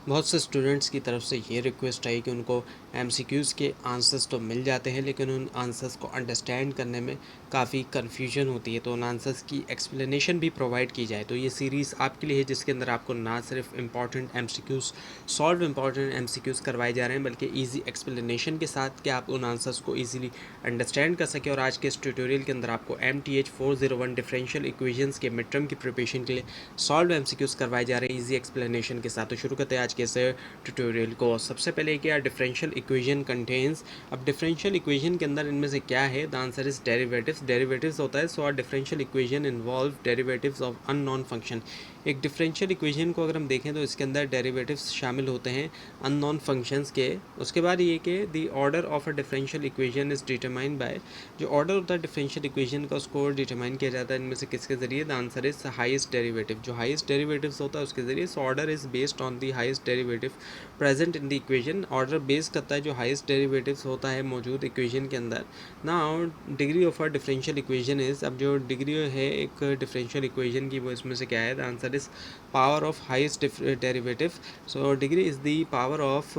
बहुत से स्टूडेंट्स की तरफ से ये रिक्वेस्ट आई कि उनको एमसीक्यूज़ के आंसर्स तो मिल जाते हैं, लेकिन उन आंसर्स को अंडरस्टैंड करने में काफ़ी कन्फ्यूजन होती है, तो उन आंसर्स की एक्सप्लेनेशन भी प्रोवाइड की जाए। तो ये सीरीज़ आपके लिए है, जिसके अंदर आपको ना सिर्फ इंपॉर्टेंट एमसीक्यूज़ इंपॉर्टेंट एमसीक्यूज़ करवाए जा रहे हैं, बल्कि ईजी एक्सप्लेनेशन के साथ कि आप उन आंसर्स को ईजिली अंडरस्टैंड कर सकें। और आज के इस ट्यूटोरियल के अंदर आपको MTH 401 डिफरेंशियल इक्वेशंस के मिड टर्म की प्रिपरेशन के लिए सॉल्व एमसीक्यूज़ करवाए जा रहे हैं ईजी एक्सप्लेनेशन के साथ। तो शुरू करते हैं आज के इस ट्यूटोरियल को। सबसे पहले क्या डिफरेंशियल इक्वेशन कंटेन्स। अब डिफरेंशियल इक्वेशन के अंदर इनमें से क्या है? The answer is derivatives. Derivatives होता है, so are differential equation involve derivatives of unknown function. एक डिफरेंशियल इक्वेशन को अगर हम देखें तो इसके अंदर डेरिवेटिव्स शामिल होते हैं अननोन फंक्शंस के। उसके बाद ये कि the order of a differential equation is determined by, जो ऑर्डर होता है डिफरेंशियल इक्वेशन का उसको डिटरमाइन किया जाता है इनमें से किसके जरिए? The answer is highest derivative. जो हाईएस्ट डेरिवेटिव्स होता है उसके जरिए। So order is based on the highest derivative present in the equation. Order base करता है जो हाईएस्ट डेरिवेटिव्स होता है मौजूद इक्वेशन के अंदर। Now degree of a differential equation is, अब जो डिग्री है एक डिफरेंशियल इक्वेशन की वो इसमें से क्या है? The answer is power of highest derivative. So degree is the power of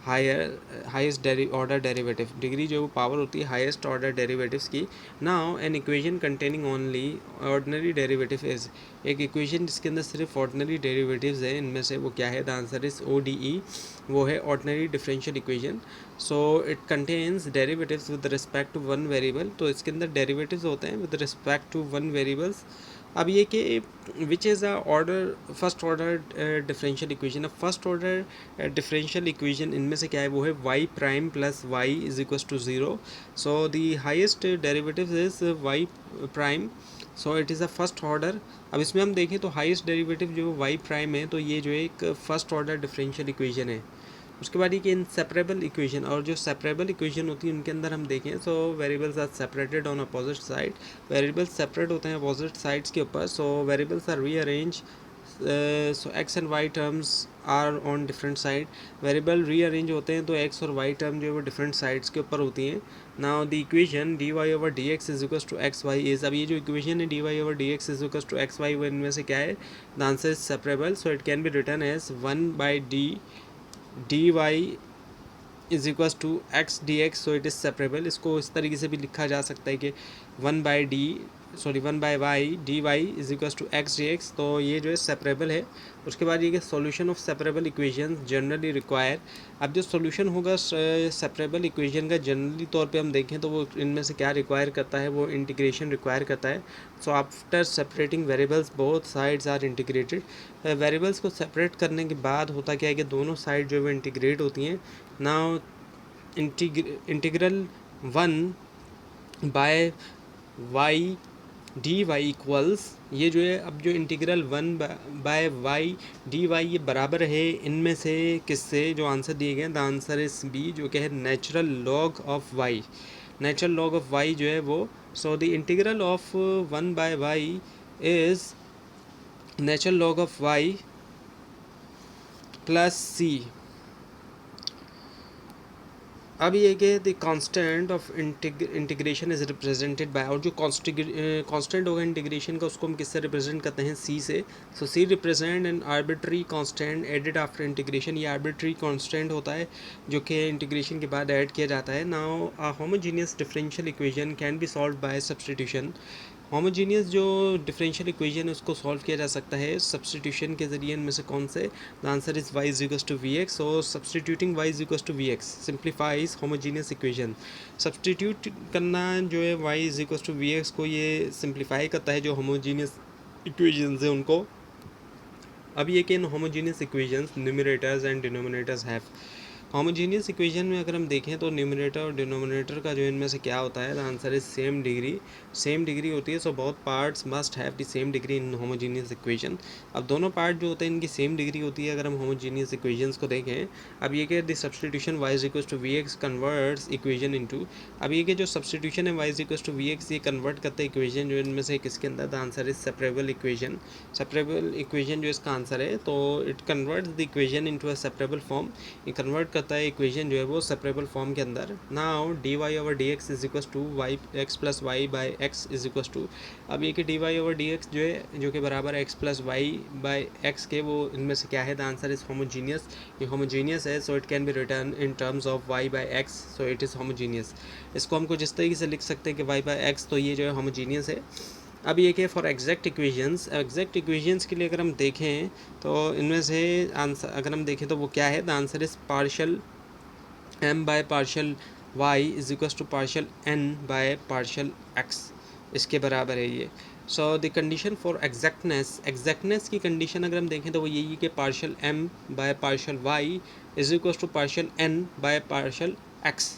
highest order derivative. Degree जो पावर होती है हाईएस्ट ऑर्डर डेरिवेटिव्स की। Now an equation containing only ordinary derivative is, एक इक्वेशन जिसके अंदर सिर्फ ऑर्डिनरी डेरिवेटिव्स है इनमें से वो क्या है? द आंसर इज ODE, वो है ordinary differential equation. So it contains derivatives with respect to one variable. तो इसके अंदर डेरिवेटिव्स होते हैं with respect to one variables. अब ये कि which is a order first order differential equation. अब फर्स्ट ऑर्डर डिफरेंशियल इक्वेशन इनमें से क्या है? वो है y prime plus y is equals to zero. So the highest derivative is y prime, so it is a first order. अब इसमें हम देखें तो हाईएस्ट डेरिवेटिव जो y प्राइम है, तो ये जो है एक फर्स्ट ऑर्डर डिफरेंशियल इक्वेशन है। उसके बाद ये कि इन सेपरेबल इक्वेशन, और जो सेपरेबल इक्वेशन होती है उनके अंदर हम देखें so variables are separated on opposite side. Variables separate होते हैं अपोजिट साइड्स के ऊपर। So variables are rearrange, so x and y terms are on different side. Variable rearrange होते हैं तो x और y टर्म जो है वो डिफरेंट साइड्स के ऊपर होती हैं। Now the equation dy over dx is equal to x y is, अब ये जो इक्वेशन है dy over dx is equal to x y, वो इनमें से क्या है? The answer is separable. So it can be written as 1/d dy is equals to x d x. So it is separable. इसको इस तरीके से भी लिखा जा सकता है कि 1/वाई d y is equals to x d x. तो ये जो है सेपरेबल है। उसके बाद ये कि solution of separable equation generally require. अब जो सॉल्यूशन होगा सेपरेबल इक्वेशन का जनरली तौर पे हम देखें तो वो इनमें से क्या रिक्वायर करता है? वो इंटीग्रेशन रिक्वायर करता है। So after separating variables both sides are integrated. Variables को सेपरेट करने के बाद होता क्या है कि दोनों साइड जो है वो इंटीग्रेट होती हैं। Now integral 1/y d y equals, ये जो है अब जो इंटीग्रल 1/y डी वाई ये बराबर है इनमें से किससे? जो आंसर दिए गए हैं द आंसर इज बी, जो क्या है? Natural log of y. Natural log of y जो है वो, so the integral of 1/y is natural log of y plus C. अब ये कि the constant of integration is represented by, और जो कांस्टेंट होगा इंटीग्रेशन का उसको हम किससे रिप्रेजेंट करते हैं? सी से। So C represent an arbitrary constant added after integration. ये आर्बिट्री कांस्टेंट होता है जो कि इंटीग्रेशन के बाद ऐड किया जाता है। Now a homogeneous differential equation can be solve by substitution. Homogeneous जो डिफरेंशियल इक्वेशन है उसको सॉल्व किया जा सकता है सब्सटीट्यूशन के जरिए। इनमें से कौन से? The answer is y is equals to v x. और substituting y is equals to v x simplifies homogeneous equation. Substitute करना जो है y is equals to v x को ये सिंप्लीफाई करता है जो होमोजीनियस इक्वेशंस है उनको। अब ये कि in homogeneous equations numerators and denominators have. Homogeneous equation में अगर हम देखें तो न्यूमरेटर और डिनोमिनेटर का जो इनमें से क्या होता है? The answer is same degree. Same degree होती है। So both parts must have the same degree in homogeneous equation. अब दोनों पार्ट जो होते हैं इनकी सेम डिग्री होती है अगर हम होमोजीनियस इक्वेशंस को देखें। अब ये कि the substitution y is equals to v x converts equation into, अब ये कि जो सब्सटीट्यूशन है y is equals to v x ये कन्वर्ट करता है इक्वेशन जो इनमें से किसके अंदर? The answer is separable equation. Separable equation जो इसका आंसर है, तो it converts the equation into a separable form. ये कन्वर्ट करता है इक्वेशन जो है वो सेपरेबल फॉर्म के अंदर। Now d y over d x is equals to y x plus y by x is equals to, अब ये कि d y over d x जो है जो कि बराबर है x plus y by x के, वो इनमें से क्या है, द आंसर इज़ होमोजीनियस। ये होमोजीनियस है, so it can be return in terms of y by x, so it is homogeneous. इसको हम कुछ इस तरीके से लिख सकते हैं कि वाई बाई एक्स, तो ये जो है होमोजीनियस है। अब ये कि फॉर एग्जैक्ट इक्वेशंस के लिए अगर हम देखें तो इनमें से आंसर अगर हम देखें तो वो क्या है, the answer is partial m by partial y is equal to partial n by partial x, इसके बराबर है ये। So the condition for exactness की कंडीशन अगर हम देखें तो वो यही है कि partial m by partial y is equal to partial n by partial x।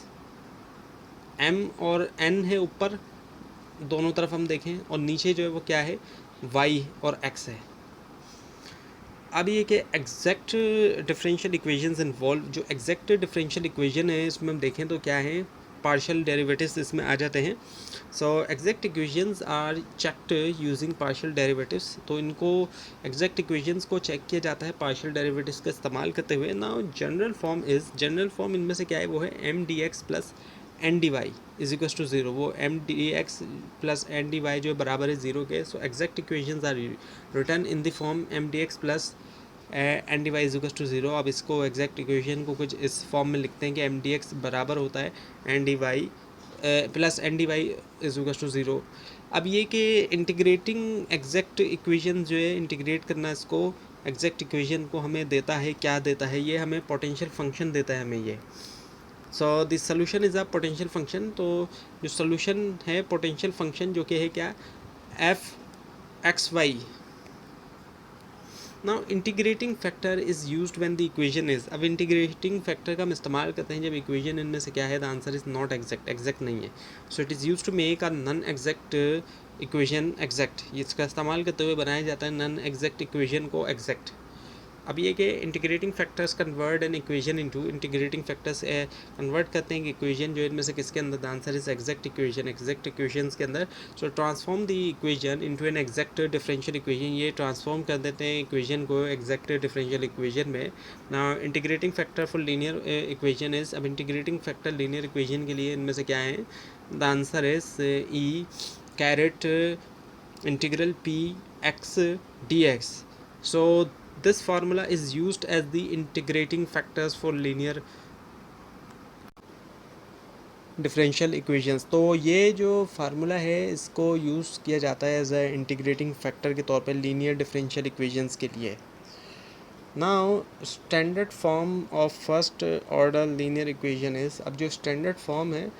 m और n है ऊपर दोनों तरफ हम देखें, और नीचे जो है वो क्या है, y और x है। अब ये कि एग्जैक्ट डिफरेंशियल इक्वेशंस इन्वॉल्व, जो एग्जैक्ट डिफरेंशियल इक्वेशन है इसमें हम देखें तो क्या है, पार्शियल डेरिवेटिव्स इसमें आ जाते हैं। So exact equations are checked using partial derivatives, तो इनको एग्जैक्ट इक्वेशंस को चेक किया जाता है पार्शियल डेरिवेटिव्स का इस्तेमाल करते हुए। नाउ जनरल फॉर्म इनमें से क्या है, वो है M d x plus N d y is equal to zero. वो M d x plus N d y जो है बराबर है ज़ीरो के। So exact equations are return in the form M d x plus N d y is equal to zero. अब इसको exact equation को कुछ इस फॉर्म में लिखते हैं कि एम डी एक्स बराबर होता है n d y plus N d y is equal to zero. अब ये कि इंटीग्रेटिंग एग्जैक्ट इक्वेशन जो है, इंटीग्रेट करना इसको एग्जैक्ट इक्वेशन को हमें देता है, क्या देता है, ये हमें पोटेंशियल फंक्शन देता है हमें ये। So this solution is a potential function. तो जो सोल्यूशन है पोटेंशियल फंक्शन जो कि है क्या, f x y. Now integrating factor is used when the equation is, अब इंटीग्रेटिंग फैक्टर का हम इस्तेमाल करते हैं जब इक्वेशन इनमें से क्या है, the answer is not exact नहीं है। So it is used to make a non exact equation exact, इसका इस्तेमाल करते हुए बनाया जाता है नॉन एग्जैक्ट इक्वेशन को एग्जैक्ट। अब ये कि integrating factors convert an equation into, integrating factors convert करते हैं कि इक्वेशन जो है इनमें से किसके अंदर, the answer is exact equations के अंदर। So transform the equation into an exact differential equation, ये ट्रांसफॉर्म कर देते हैं इक्वेशन को एग्जैक्ट डिफरेंशियल इक्वेशन में। ना integrating factor for linear equation is, अब इंटीग्रेटिंग फैक्टर लीनियर इक्वेशन के लिए इनमें से क्या है, the answer is e caret integral p x d x. So this formula is used as the integrating factors for linear differential equations। तो ये जो फार्मूला है इसको यूज़ किया जाता है एज ए इंटीग्रेटिंग फैक्टर के तौर पे लीनियर डिफरेंशियल इक्वेशंस के लिए। Now standard form of first order linear equation is, अब जो स्टैंडर्ड फॉर्म है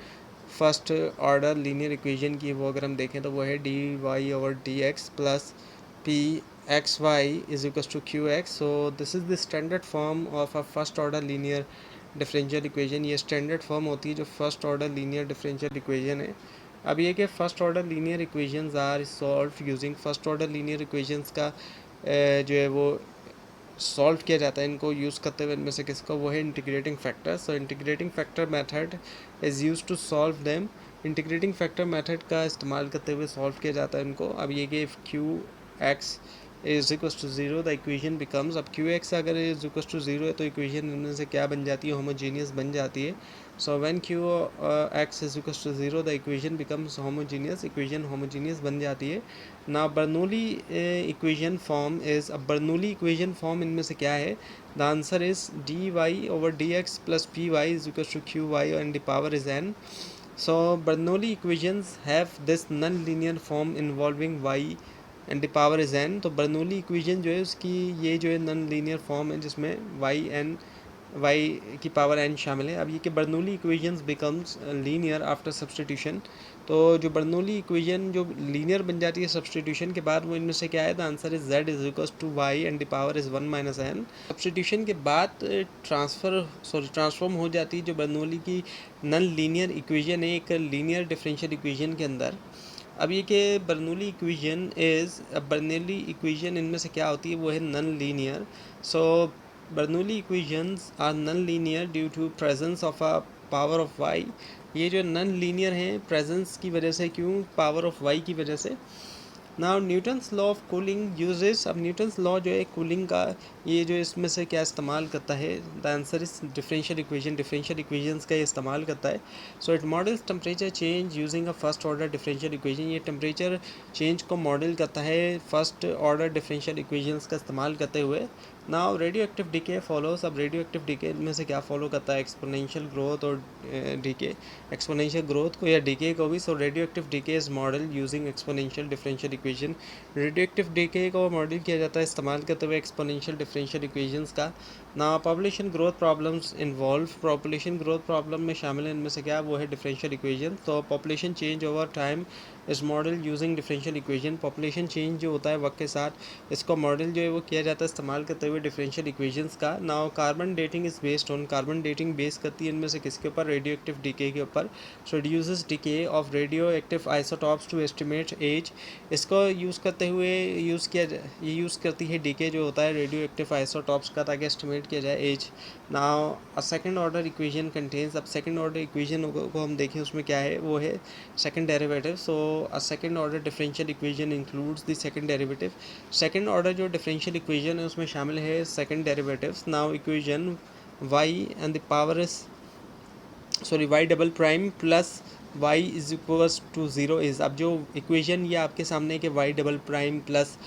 फर्स्ट ऑर्डर लीनियर इक्वेशन की, वो अगर हम देखें तो वो है d y over d x plus p x y is equal to q x. So this is the standard form of a first order linear differential equation. ये standard form होती है जो first order linear differential equation है। अब ये कि first order linear equations are solve using, first order linear equations का जो है वो सॉल्व किया जाता है इनको यूज़ करते हुए, इनमें से किसका, वो है integrating factor. So integrating factor method is use to solve them, integrating factor method का इस्तेमाल करते हुए सॉल्व किया जाता है इनको। अब ये कि if q x is equal to zero the equation becomes, अब क्यू एक्स अगर इज इक्वल टू ज़ीरो है तो इक्वेशन इनमें से क्या बन जाती है, होमोजीनियस बन जाती है। So when q x is equal to zero the equation becomes homogeneous, equation homogeneous बन जाती है। Now Bernoulli equation form is, अब बर्नौली इक्वेशन फॉर्म इनमें से क्या है, the answer is d y over d x plus p y is equal to q y and the power is n. So Bernoulli equations have this non linear form involving y and the power is N. तो Bernoulli equation जो है उसकी ये जो है non linear form है जिसमें Y की पावर एन शामिल है। अब ये कि Bernoulli equations becomes linear after substitution, तो जो बर्नौली इक्वेशन जो लीनियर बन जाती है सब्सटीट्यूशन के बाद, वो इनमें से क्या है, the answer is z is equal to y and the power is 1 minus n. Substitution के बाद ट्रांसफॉर्म हो जाती है जो बर्नौली की नॉन लीनियर इक्वेशन है एक लीनियर डिफरेंशियल इक्वेशन के अंदर। अब ये कि बर्नौली इक्वेशन इनमें से क्या होती है, वो है non linear. So Bernoulli equations are non linear due to presence of a power of y. ये जो नॉन लीनियर हैं प्रेजेंस की वजह से, क्यों, पावर ऑफ वाई की वजह से। Now Newton's law of cooling uses, अब न्यूटन्स लॉ जो है कूलिंग का, ये जो इसमें से क्या इस्तेमाल करता है, the answer is differential equation, differential equations का ये इस्तेमाल करता है. So it models temperature change using a first order differential equation, ये टेम्परेचर चेंज को मॉडल करता है फर्स्ट ऑर्डर डिफरेंशियल इक्वेशंस का इस्तेमाल करते हुए. Now radioactive decay follows, अब रेडियो एक्टिव डिके में से क्या फॉलो करता है, एक्सपोनेंशियल ग्रोथ और डिके, एक्सपोनेंशियल ग्रोथ को या डिके को भी. So radioactive decay is model using exponential differential equation, radioactive decay को मॉडल किया जाता है इस्तेमाल करते हुए एक्सपोनेंशियल डिफरेंशियल इक्वेशंस का. ना population growth problems involve, population growth problem में शामिल है इनमें से क्या, वो है डिफरेंशियल इक्वेशन. तो पॉपुलेशन चेंज ओवर टाइम इस model using differential equation, population change जो होता है वक्त के साथ, इसको मॉडल जो है वो किया जाता है इस्तेमाल करते हुए डिफरेंशियल इक्वेशंस का. Now carbon dating is based on, carbon dating base करती है इनमें से किसके ऊपर, रेडियो एक्टिव डिके के ऊपर. So it uses decay of radioactive isotopes to estimate age, इसको यूज़ करते हुए ये यूज़ करती है डीके जो होता है रेडियो एक्टिव आइसोटॉप्स का, ताकि एस्टिमेट किया जाए age. Now a second order equation contains, अब सेकंड ऑर्डर इक्वेशन को हम देखें उसमें क्या है, वो है second derivative. So a second order differential equation includes the second derivative, second order जो डिफरेंशियल इक्वेशन है उसमें शामिल है second derivatives. Now equation y and the power is sorry y double prime plus y is equals to zero is, अब जो इक्वेशन ये आपके सामने कि y double prime plus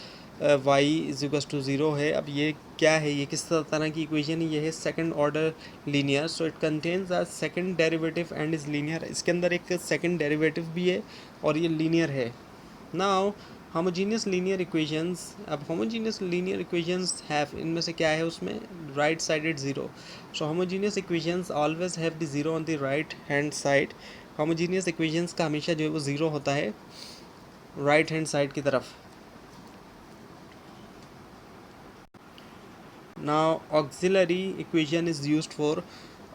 y is equals to zero है, अब ये क्या है, ये किस तरह की इक्वेशन है, ये है second order linear. So it contains a second derivative and is linear, इसके अंदर एक सेकंड डेरिवेटिव भी है और ये लीनियर है. नाउ होमोजीनियस लीनियर इक्वेशंस, अब होमोजीनियस लीनियर इक्वेशंस हैव, इनमें से क्या है उसमें, right sided zero. So homogeneous equations always have the zero on the right hand side, homogeneous equations का हमेशा जो है वो ज़ीरो होता है राइट हैंड साइड की तरफ. Now auxiliary equation is used for,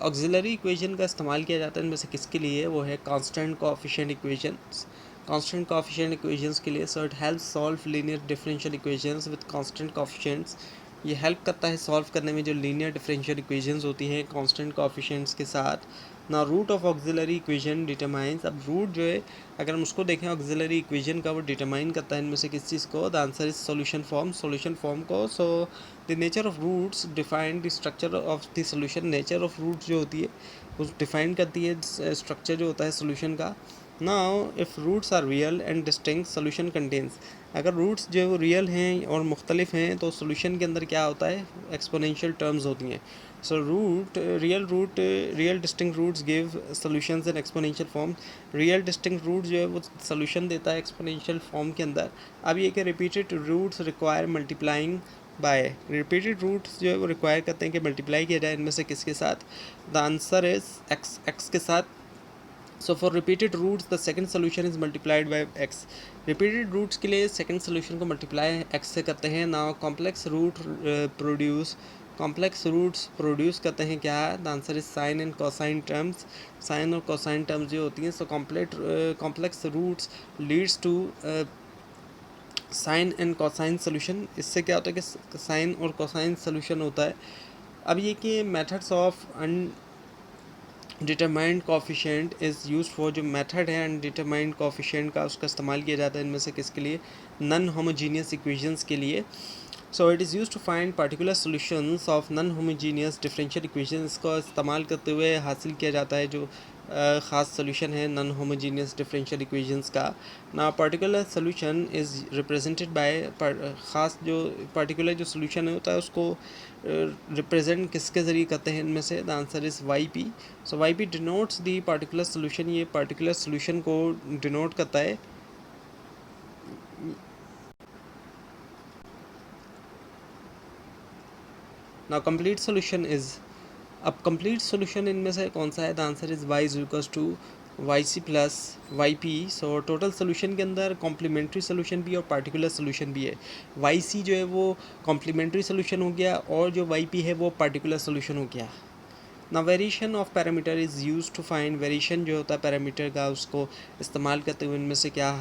auxiliary equation का इस्तेमाल किया जाता है इनमें से किसके लिए, वो है constant coefficient equations, constant coefficient equations के लिए. So it helps solve linear differential equations with constant coefficients, ये हेल्प करता है सॉल्व करने में जो लीनियर डिफरेंशियल इक्वेशंस होती हैं कांस्टेंट कोएफिशिएंट्स के साथ. Now root of auxiliary equation determines, अब रूट जो है अगर हम उसको देखें ऑक्सिलरी इक्वेशन का, वो डिटरमाइन करता है इनमें से किस चीज़ को, the answer is solution form, solution form को. So the nature of roots define the structure of the solution, nature of roots जो होती है वो डिफाइन करती है स्ट्रक्चर जो होता है सॉल्यूशन का. Now if roots are real and distinct solution contains, अगर रूट्स जो वो रियल हैं और मुख्तलिफ हैं तो सॉल्यूशन के अंदर क्या होता है, एक्सपोनेंशियल टर्म्स होती हैं. So real distinct roots give solutions in exponential form, real distinct root जो है वो सॉल्यूशन देता है एक्सपोनेंशियल फॉर्म के अंदर. अब ये कि repeated roots require multiplying by, repeated roots जो है वो रिक्वायर करते हैं कि मल्टीप्लाई किया जाए इनमें से किसके साथ, द आंसर इज एक्स के साथ. So for repeated roots the second solution is multiplied by x, repeated roots के लिए सेकंड सोल्यूशन को मल्टीप्लाई एक्स से करते हैं. Now complex root produce, complex roots produce करते हैं क्या, the answer is sine and cosine terms, sine और कोसाइन टर्म्स जो होती हैं. So complex roots leads to sine and cosine solution, इससे क्या होता है कि साइन और कोसाइन सोल्यूशन होता है. अब ये कि methods of determined coefficient is use for, जो मेथड है अनडिटरमाइंड कोफिशिएंट का उसका इस्तेमाल किया जाता है इनमें से किसके लिए, नॉन होमोजीनियस इक्वेशंस के लिए. So it is use to find particular solutions of non homogeneous differential equation, इसका इस्तेमाल करते हुए हासिल किया जाता है जो ख़ास सोल्यूशन है नॉन होमोजीनियस डिफरेंशियल इक्वेशंस का. ना particular solution is represented by, ख़ास जो पर्टिकुलर जो सोल्यूशन होता है उसको रिप्रेजेंट किसके ज़रिए करते हैं इनमें से, the answer is y p. So y p denotes the particular solution, ये पार्टिकुलर सोल्यूशन को डिनोट करता है. नाउ कंप्लीट सोल्यूशन इज़, अब कंप्लीट सोल्यूशन इनमें से कौन सा है, the answer is y is equals to y c plus y p. So total solution के अंदर कॉम्प्लीमेंट्री सोल्यूशन भी और पार्टिकुलर सोल्यूशन भी है. वाई सी जो है वो कॉम्प्लीमेंट्री सोल्यूशन हो गया और जो वाई पी है वो पार्टिकुलर सोल्यूशन हो गया. Now variation of parameter is use to find, variation जो होता है पैरामीटर का उसको इस्तेमाल करते हुए इनमें से क्या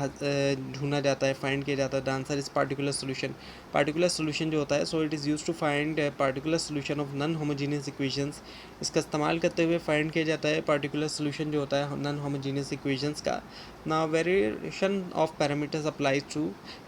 ढूंढा जाता है, फाइंड किया जाता है। The answer is particular solution. Particular solution जो होता है, so it is use to find particular solution of non homogeneous equations. इसका इस्तेमाल करते हुए फाइंड किया जाता है पार्टिकुलर सोल्यूशन जो होता है नॉन होमोजीनियस इक्वेशंस का। Now variation of parameters applies to,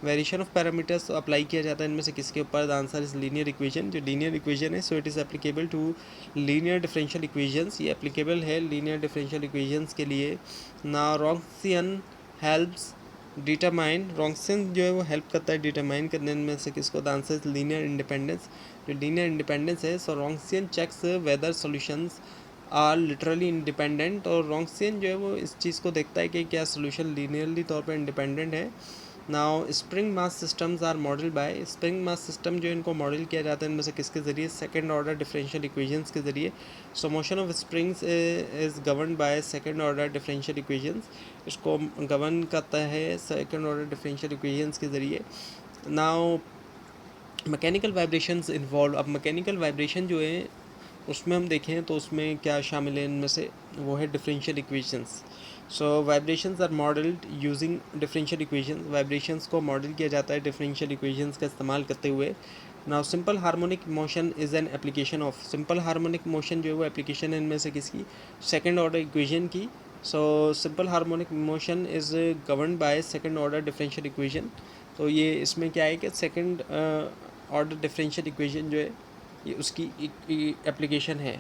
variation of parameters apply किया जाता है इनमें से किसके ऊपर। The answer is linear equation. जो लीनियर इक्वेशन है, so it is applicable to linear differential equations. ये एप्लीकेबल है लीनियर डिफरेंशियल इक्वेशंस के लिए। ना रॉन्सियन हेल्प्स डिटरमाइन, रॉन्सियन जो है वो हेल्प करता है डिटरमाइन करने में से किसको। The answer is linear independence. जो लीनियर इंडिपेंडेंस है, so Wronskian checks whether solutions are literally independent, और रॉन्सियन जो है वो इस चीज़ को देखता है कि क्या सोल्यूशन लीनियरली तौर पर इंडिपेंडेंट है। Now spring mass systems are model by, spring mass system जो इनको मॉडल किया जाता है इनमें से किसके ज़रिए, सेकंड ऑर्डर डिफरेंशियल इक्वेशंस के ज़रिए। सो motion of springs is govern by second order differential equations, इसको गवर्न करता है सेकंड ऑर्डर डिफरेंशियल इक्वेशंस के ज़रिए। नाउ मैकेनिकल वाइब्रेशंस इन्वॉल्व, अब मैकेनिकल वाइब्रेशन जो है उसमें हम देखें तो उसमें क्या शामिल है इनमें से, वो है differential equations. So vibrations are modelled using differential equations, vibrations को मॉडल किया जाता है डिफरेंशियल इक्वेशंस का इस्तेमाल करते हुए। Now simple harmonic motion is an application of, simple harmonic motion जो है वो एप्लीकेशन है इनमें से किसकी, सेकेंड ऑर्डर इक्वेशन की। So simple harmonic motion is govern by second order differential equation. तो ये इसमें क्या है कि सेकेंड ऑर्डर डिफरेंशियल इक्वेशन जो है ये उसकी एप्लीकेशन है।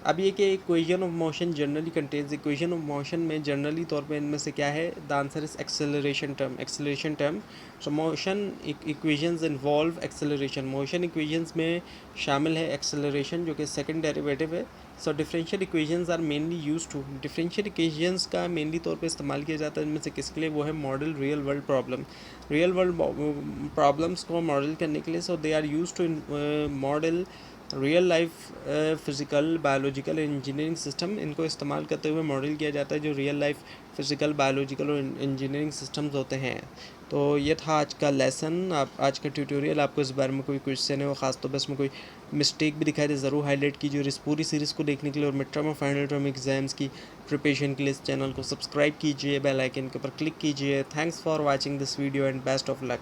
अब ये कि equation of motion generally contains, equation of motion में जनरली तौर पे इनमें से क्या है, the answer is acceleration term, acceleration term. So motion equations involve acceleration, motion equations में शामिल है एक्सेलरेशन जो कि सेकंड डेरिवेटिव है। So differential equations are mainly use to, differential equations का मेनली तौर पे इस्तेमाल किया जाता है इनमें से किसके लिए, वो है model real world problem, real world problems को मॉडल करने के लिए। So they are use to model real life physical biological engineering system, इनको इस्तेमाल करते हुए मॉडल किया जाता है जो रियल लाइफ फ़िज़िकल बायोलॉजिकल और इंजीनियरिंग सिस्टम्स होते हैं। तो ये था आज का लेसन, आप आज का ट्यूटोरियल। आपको इस बारे में कोई क्वेश्चन है, वो ख़ास तौर पर इसमें कोई मिस्टेक भी दिखाई दे ज़रूर हाईलाइट कीजिए। और इस पूरी सीरीज़ को देखने के लिए और मिड टर्म और फाइनल टर्म एग्जाम्स की प्रिपरेशन के लिए इस चैनल को सब्सक्राइब कीजिए, बेल आइकन के ऊपर क्लिक कीजिए। Thanks for watching this video and best of luck.